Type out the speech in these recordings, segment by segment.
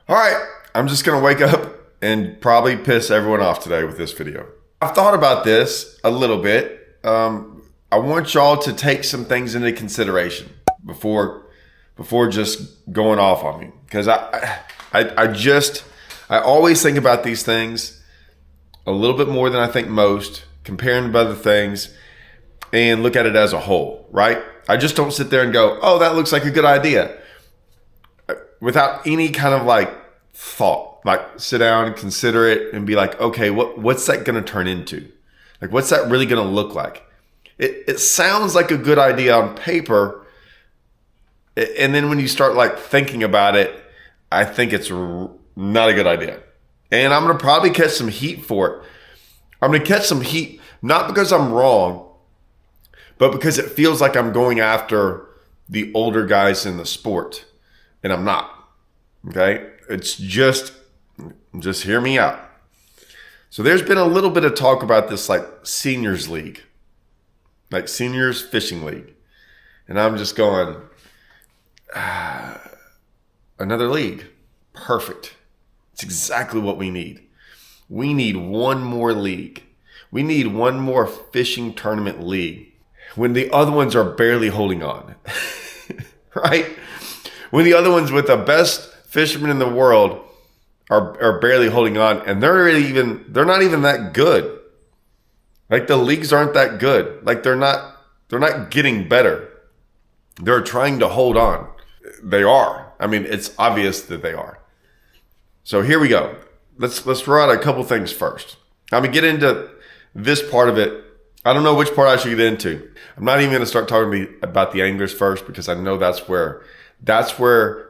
All right, I'm just going to wake up and probably piss everyone off today with this video. I've thought about this a little bit. I want y'all to take some things into consideration before just going off on me, because I always think about these things a little bit more than I think most, comparing them to other things, and look at it as a whole, right? I just don't sit there and go, oh, that looks like a good idea, without any kind of like thought. Like sit down and consider it and be like, okay, what's that going to turn into? Like, what's that really going to look like? It sounds like a good idea on paper, and then when you start like thinking about it, I think it's not a good idea. And I'm going to probably catch some heat for it. I'm going to catch some heat, not because I'm wrong, but because it feels like I'm going after the older guys in the sport, and I'm not. Okay? It's just hear me out. So there's been a little bit of talk about this like seniors league, like seniors fishing league. And I'm just going, another league. Perfect. It's exactly what we need. We need one more league. We need one more fishing tournament league when the other ones are barely holding on, right? When the other ones with the best fishermen in the world are barely holding on, and they're not even that good. Like the leagues aren't that good. Like they're not getting better. They're trying to hold on. They are. I mean, it's obvious that they are. So here we go. Let's throw out a couple things first. I'm gonna get into this part of it. I don't know which part I should get into. I'm not even gonna start talking about the anglers first, because I know that's where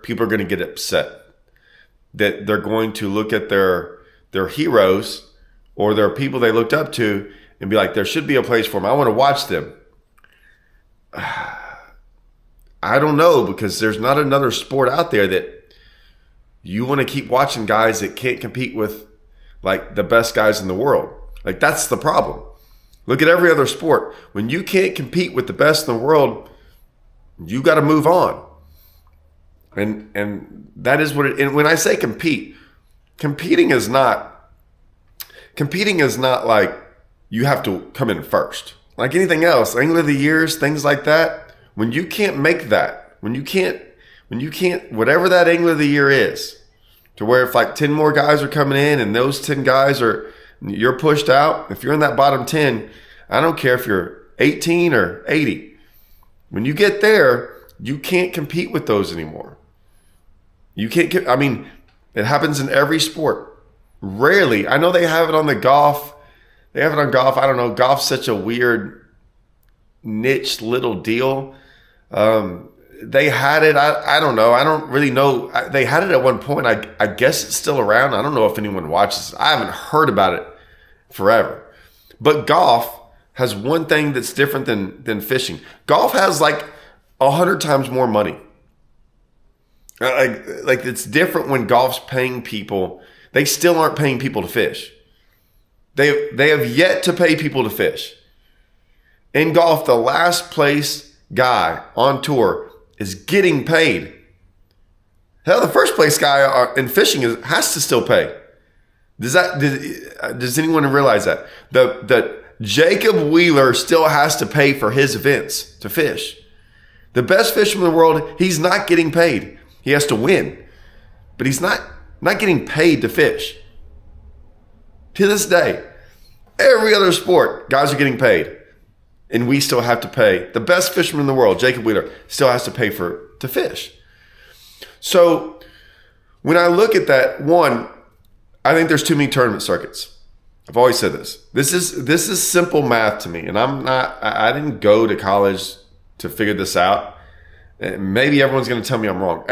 people are gonna get upset. That they're going to look at their heroes or their people they looked up to and be like, there should be a place for them. I want to watch them. I don't know, because there's not another sport out there that you want to keep watching guys that can't compete with like the best guys in the world. Like that's the problem. Look at every other sport. When you can't compete with the best in the world, you got to move on. And that is what it, and when I say competing is not like you have to come in first. Like anything else, Angler of the Years, things like that, when you can't make that, when you can't, whatever that Angler of the Year is, to where if like 10 more guys are coming in and those 10 guys you're pushed out, if you're in that bottom 10, I don't care if you're 18 or 80. When you get there, you can't compete with those anymore. You can't, I mean, it happens in every sport. Rarely. I know they have it on the golf. They have it on golf. I don't know. Golf's such a weird niche little deal. They had it. I don't know. I don't really know. They had it at one point. I guess it's still around. I don't know if anyone watches it. I haven't heard about it forever. But golf has one thing that's different than fishing. Golf has like 100 times more money. Like it's different when golf's paying people. They still aren't paying people to fish. They have yet to pay people to fish. In golf, the last place guy on tour is getting paid. Hell, the first place guy in fishing has to still pay. Does anyone realize that? That Jacob Wheeler still has to pay for his events to fish. The best fisherman in the world, he's not getting paid. He has to win, but he's not getting paid to fish. To this day, every other sport, guys are getting paid, and we still have to pay. The best fisherman in the world, Jacob Wheeler, still has to pay to fish. So when I look at that, one, I think there's too many tournament circuits. I've always said this. This is simple math to me, and I didn't go to college to figure this out. Maybe everyone's going to tell me I'm wrong.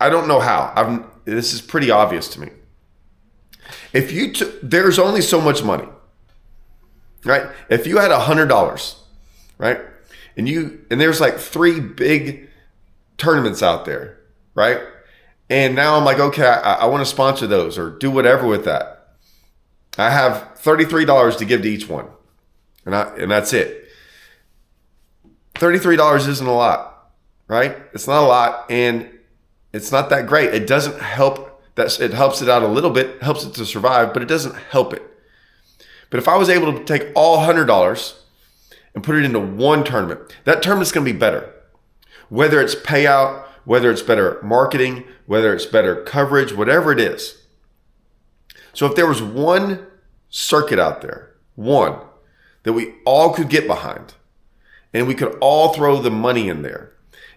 I don't know how. This is pretty obvious to me. There's only so much money, right? If you had $100, right, and there's like 3 big tournaments out there, right, and now I'm like, okay, I want to sponsor those or do whatever with that. I have $33 to give to each one, and that's it. $33 isn't a lot. Right? It's not a lot, and it's not that great. It doesn't help It helps it out a little bit, helps it to survive, but it doesn't help it. But if I was able to take all $100 and put it into one tournament, that tournament's going to be better. Whether it's payout, whether it's better marketing, whether it's better coverage, whatever it is. So if there was one circuit out there, one that we all could get behind, and we could all throw the money in there,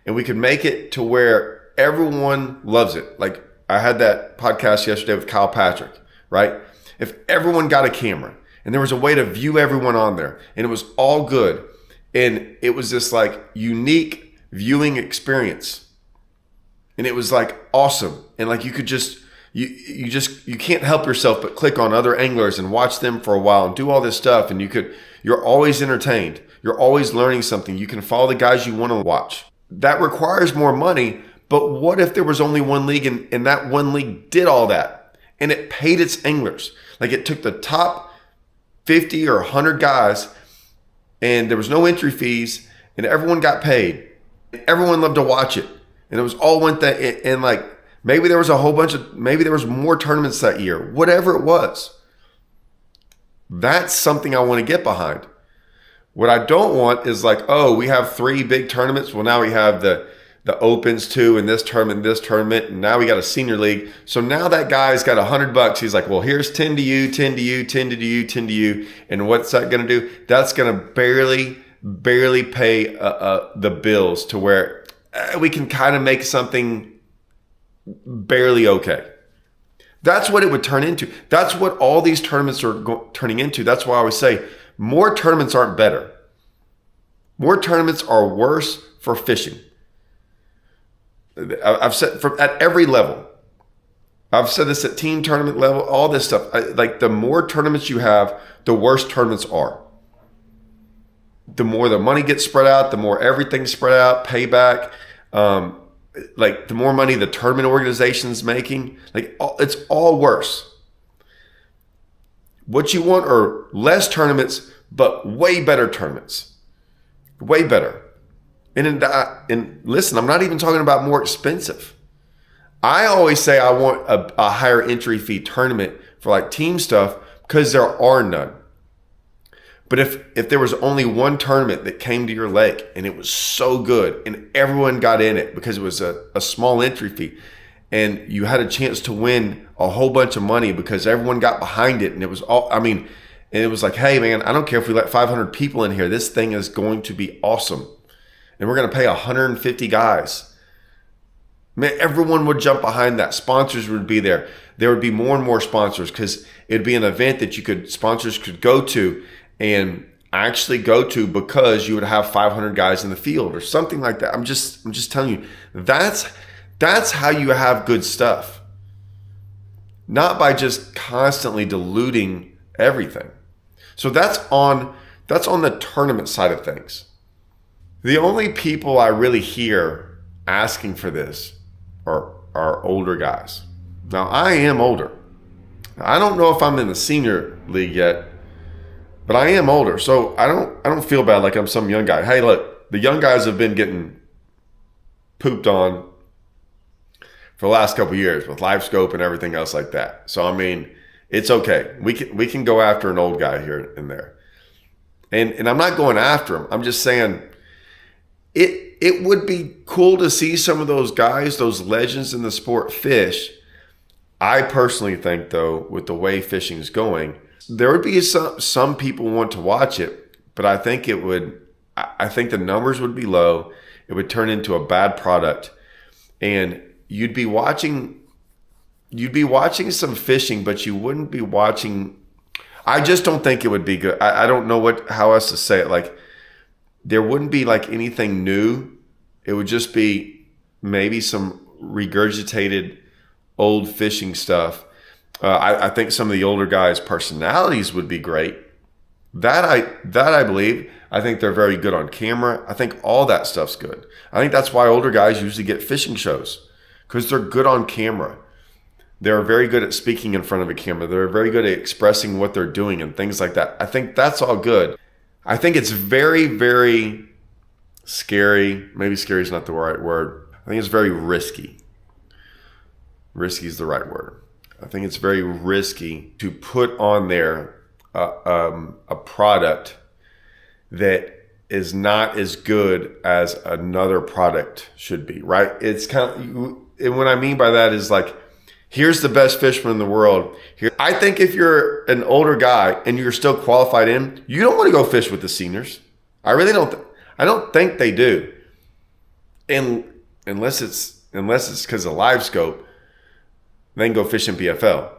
and we could make it to where everyone loves it. Like I had that podcast yesterday with Kyle Patrick, right? If everyone got a camera and there was a way to view everyone on there and it was all good and it was this like unique viewing experience and it was like awesome. And like you could just, you can't help yourself but click on other anglers and watch them for a while and do all this stuff. And you're always entertained. You're always learning something. You can follow the guys you want to watch. That requires more money. But what if there was only one league and that one league did all that and it paid its anglers? Like it took the top 50 or 100 guys and there was no entry fees and everyone got paid. Everyone loved to watch it. And it was all one thing. And like maybe there was maybe there was more tournaments that year, whatever it was. That's something I want to get behind. What I don't want is like, oh, we have 3 big tournaments. Well, now we have the Opens too, and this tournament, and now we got a senior league. So now that guy's got $100. He's like, well, here's 10 to you, 10 to you, 10 to you, 10 to you. And what's that going to do? That's going to barely pay the bills to where we can kind of make something barely okay. That's what it would turn into. That's what all these tournaments are turning into. That's why I always say more tournaments aren't better. More tournaments are worse for fishing. I've said at every level. I've said this at team tournament level, all this stuff. Like the more tournaments you have, the worse tournaments are. The more the money gets spread out, the more everything's spread out, payback. Like the more money the tournament organization's making, like it's all worse. What you want are less tournaments, but way better tournaments. Way better. And listen, I'm not even talking about more expensive. I always say I want a higher entry fee tournament for like team stuff because there are none. But if there was only one tournament that came to your lake and it was so good and everyone got in it because it was a small entry fee and you had a chance to win a whole bunch of money because everyone got behind it and it was and it was like, hey man, I don't care if we let 500 people in here. This thing is going to be awesome. And we're going to pay 150 guys. Man, everyone would jump behind that. Sponsors would be there. There would be more and more sponsors because it'd be an event that sponsors could go to and actually go to because you would have 500 guys in the field or something like that. I'm just telling you, that's how you have good stuff. Not by just constantly diluting everything. So that's on the tournament side of things. The only people I really hear asking for this are older guys. Now, I am older. I don't know if I'm in the senior league yet, but I am older. So I don't feel bad like I'm some young guy. Hey, look, the young guys have been getting pooped on for the last couple of years with live scope and everything else like that. So, I mean, it's okay. We can go after an old guy here and there. And I'm not going after him. I'm just saying, It would be cool to see some of those guys, those legends in the sport think. I personally think, though, with the way fishing is going, there would be some people want to watch it, but I think the numbers would be low. It would turn into a bad product, and you'd be watching some fishing, but you wouldn't be watching. I just don't think it would be good. I don't know how else to say it. Like, there wouldn't be like anything new. It would just be maybe some regurgitated old fishing stuff. I think some of the older guys' personalities would be great. That I believe. I think they're very good on camera. I think all that stuff's good. I think that's why older guys usually get fishing shows because they're good on camera. They're very good at speaking in front of a camera. They're very good at expressing what they're doing and things like that. I think that's all good. I think it's very, very scary. Maybe scary is not the right word. I think it's very risky Risky is the right word. I think it's very risky to put on there a product that is not as good as another product should be, right? It's kind of, and what I mean by that is like, here's the best fisherman in the world. Here, I think if you're an older guy and you're still qualified in, you don't want to go fish with the seniors. I really don't. I don't think they do, and unless it's because of live scope, then go fish in PFL.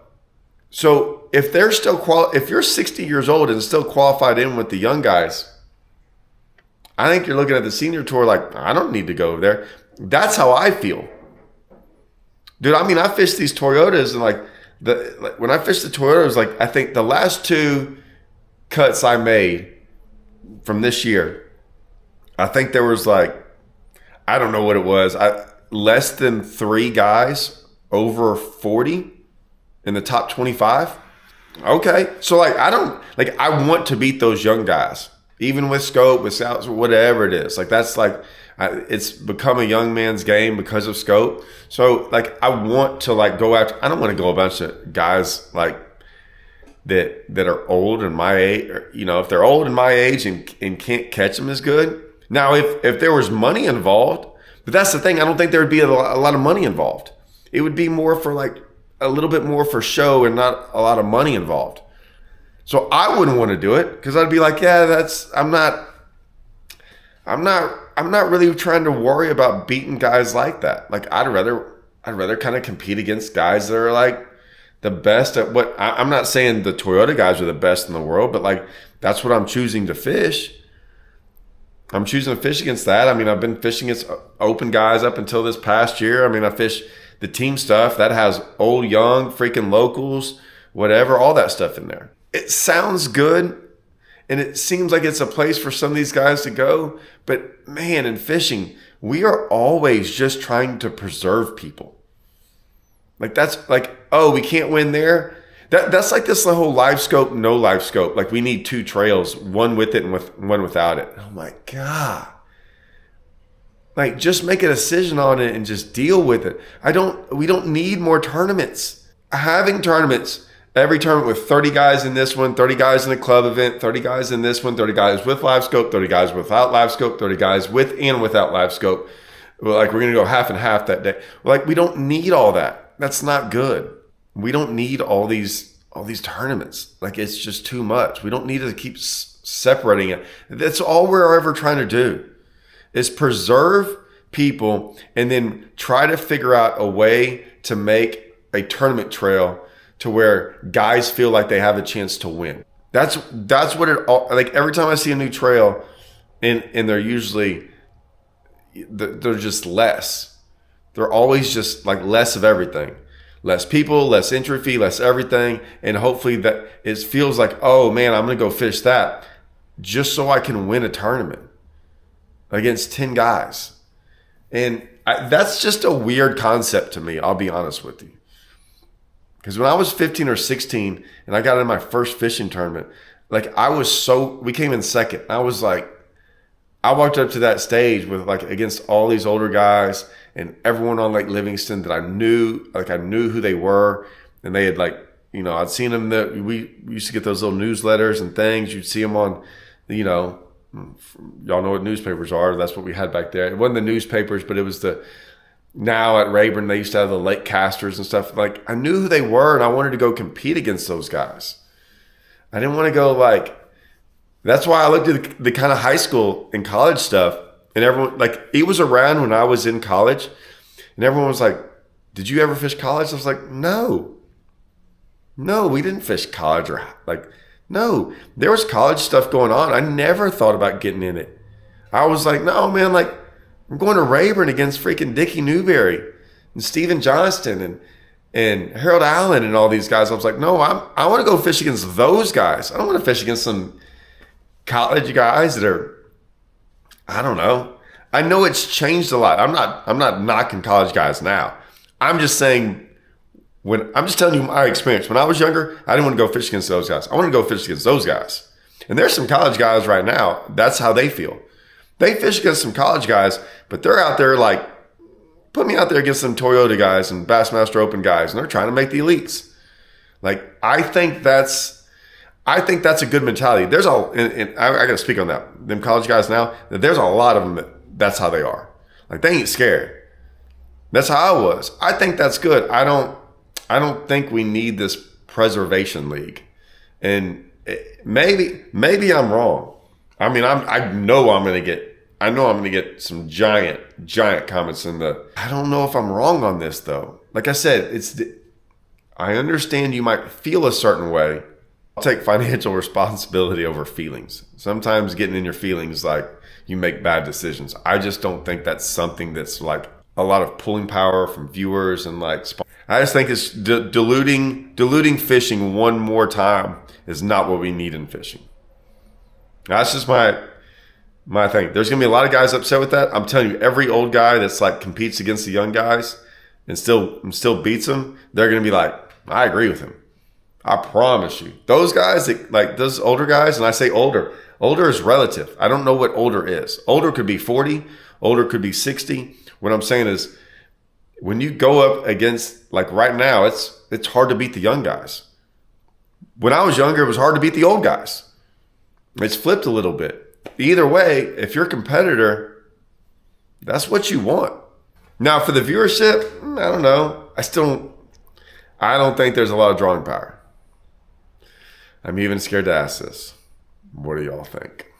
So if they're still if you're 60 years old and still qualified in with the young guys, I think you're looking at the senior tour like, I don't need to go over there. That's how I feel. Dude, I mean, I fished these Toyotas and like when I fished the Toyotas, like I think the last 2 cuts I made from this year, I think there was like, I don't know what it was. Less than 3 guys over 40 in the top 25. Okay. So like, I want to beat those young guys. Even with scope, with scouts, or whatever it is. Like that's like, it's become a young man's game because of scope. So like, I want to like go after, I don't want to go a bunch of guys like that are old and my age, or, you know, if they're old and my age and can't catch them as good. Now, if there was money involved, but that's the thing, I don't think there would be a lot of money involved. It would be more for like a little bit more for show and not a lot of money involved. So I wouldn't want to do it because I'd be like, yeah, I'm not really trying to worry about beating guys like that. Like I'd rather kind of compete against guys that are like the best at what I'm not saying the Toyota guys are the best in the world, but like that's what I'm choosing to fish. I'm choosing to fish against that. I mean, I've been fishing against open guys up until this past year. I mean, I fish the team stuff that has old, young, freaking locals, whatever, all that stuff in there. It sounds good, and it seems like it's a place for some of these guys to go. But man, in fishing, we are always just trying to preserve people. Like that's like, oh, we can't win there. That's like this whole live scope, no live scope. Like we need 2 trails, one with it and one without it. Oh my God. Like just make a decision on it and just deal with it. We don't need more tournaments. Having tournaments, every tournament with 30 guys in this one, 30 guys in a club event, 30 guys in this one, 30 guys with live scope, 30 guys without live scope, 30 guys with and without live scope. Like we're going to go half and half that day. Like we don't need all that. That's not good. We don't need all these tournaments. Like it's just too much. We don't need to keep separating it. That's all we're ever trying to do is preserve people and then try to figure out a way to make a tournament trail to where guys feel like they have a chance to win. That's what it all, like every time I see a new trail and they're usually, they're just less. They're always just like less of everything. Less people, less entry fee, less everything. And hopefully that it feels like, oh man, I'm going to go fish that just so I can win a tournament against 10 guys. And that's just a weird concept to me. I'll be honest with you. Because when I was 15 or 16 and I got in my first fishing tournament, like we came in second. I was like, I walked up to that stage with like against all these older guys and everyone on Lake Livingston that I knew who they were. And they had like, you know, I'd seen them we used to get those little newsletters and things. You'd see them on, you know, y'all know what newspapers are. That's what we had back there. It wasn't the newspapers, but it was now at Rayburn, they used to have the lake casters and stuff. Like I knew who they were and I wanted to go compete against those guys. I didn't want to go like, that's why I looked at the kind of high school and college stuff and everyone, like it was around when I was in college and everyone was like, did you ever fish college? I was like, no, we didn't fish college or like, no, there was college stuff going on. I never thought about getting in it. I was like, no, man, like I'm going to Rayburn against freaking Dickie Newberry and Steven Johnston and Harold Allen and all these guys. I was like, no, I want to go fish against those guys. I don't want to fish against some college guys that are, I don't know. I know it's changed a lot. I'm not knocking college guys now. I'm just saying I'm just telling you my experience. When I was younger, I didn't want to go fish against those guys. I want to go fish against those guys. And there's some college guys right now. That's how they feel. They fish against some college guys, but they're out there like Put me out there against some Toyota guys and Bassmaster Open guys, and they're trying to make the elites. Like, I think that's a good mentality. And I got to speak on that. Them college guys now, there's a lot of them that's how they are. Like, they ain't scared. That's how I was. I think that's good. I don't think we need this preservation league. And maybe I'm wrong. I mean, I know I'm going to get some giant comments I don't know if I'm wrong on this though. Like I said, I understand you might feel a certain way. I'll take financial responsibility over feelings. Sometimes getting in your feelings, like, you make bad decisions. I just don't think that's something that's like a lot of pulling power from viewers and like, I just think it's diluting fishing one more time is not what we need in fishing. That's just my thing. There's going to be a lot of guys upset with that. I'm telling you, every old guy that's like competes against the young guys and still beats them, they're going to be like, I agree with him. I promise you. Those guys, like those older guys, and I say older is relative. I don't know what older is. Older could be 40. Older could be 60. What I'm saying is, when you go up against, like right now, it's hard to beat the young guys. When I was younger, it was hard to beat the old guys. It's flipped a little bit. Either way, if you're a competitor, that's what you want. Now, for the viewership, I don't know. I don't think there's a lot of drawing power. I'm even scared to ask this. What do y'all think?